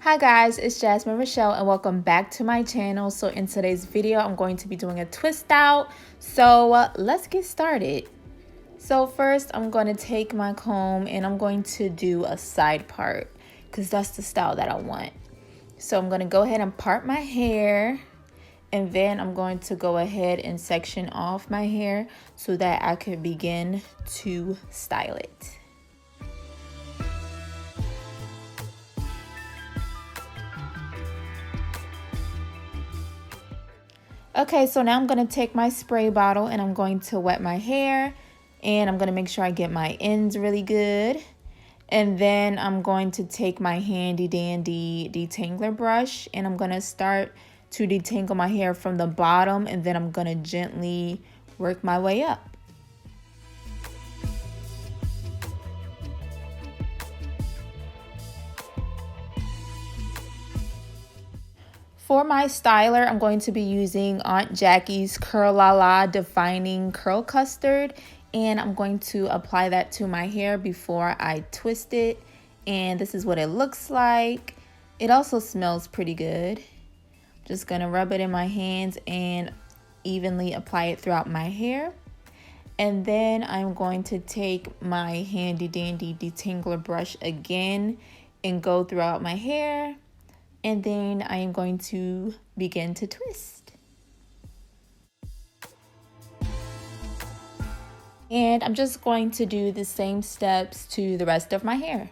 Hi guys, it's Jasmine Rochelle and welcome back to my channel. So in today's video, I'm going to be doing a twist out. So let's get started. So first, I'm going to take my comb and I'm going to do a side part because that's the style that I want. So I'm going to go ahead and part my hair, and then I'm going to go ahead and section off my hair so that I can begin to style it. Okay, so now I'm going to take my spray bottle and I'm going to wet my hair, and I'm going to make sure I get my ends really good. And then I'm going to take my handy dandy detangler brush and I'm going to start to detangle my hair from the bottom, and then I'm going to gently work my way up. For my styler, I'm going to be using Aunt Jackie's Curl La La Defining Curl Custard, and I'm going to apply that to my hair before I twist it. And this is what it looks like. It also smells pretty good. Just gonna rub it in my hands and evenly apply it throughout my hair. And then I'm going to take my handy dandy detangler brush again and go throughout my hair. And then I am going to begin to twist. And I'm just going to do the same steps to the rest of my hair.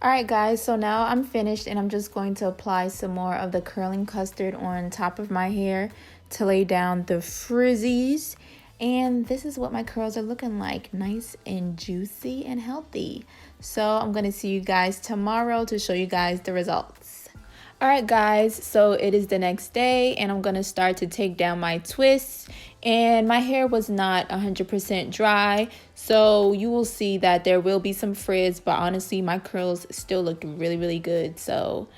Alright guys, so now I'm finished and I'm just going to apply some more of the curling custard on top of my hair to lay down the frizzies. And this is what my curls are looking like, nice and juicy and healthy. So I'm going to see you guys tomorrow to show you guys the results. Alright guys, so it is the next day and I'm going to start to take down my twists, and my hair was not 100% dry, so you will see that there will be some frizz, but honestly my curls still looked really good, so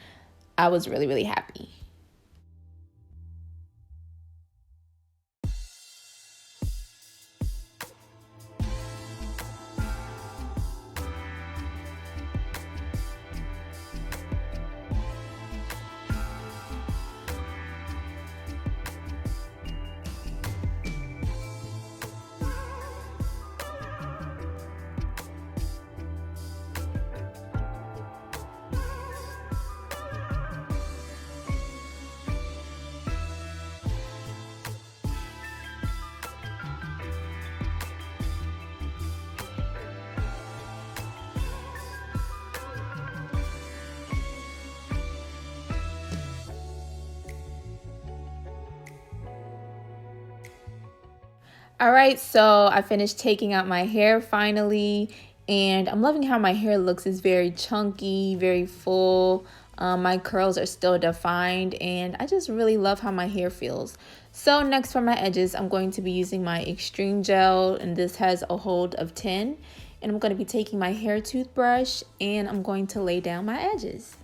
I was really happy. All right, so I finished taking out my hair finally, and I'm loving how my hair looks. It's very chunky, very full. My curls are still defined, and I just really love how my hair feels. So next for my edges, I'm going to be using my Xtreme Gel, and this has a hold of 10. And I'm going to be taking my hair toothbrush, and I'm going to lay down my edges.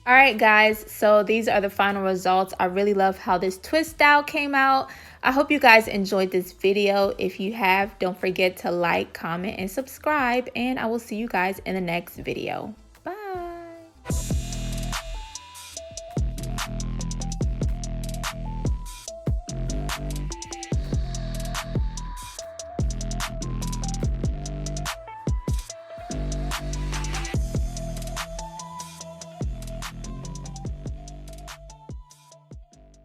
All right, guys, so these are the final results. I really love how this twist style came out. I hope you guys enjoyed this video. If you have, don't forget to like, comment, and subscribe, and I will see you guys in the next video.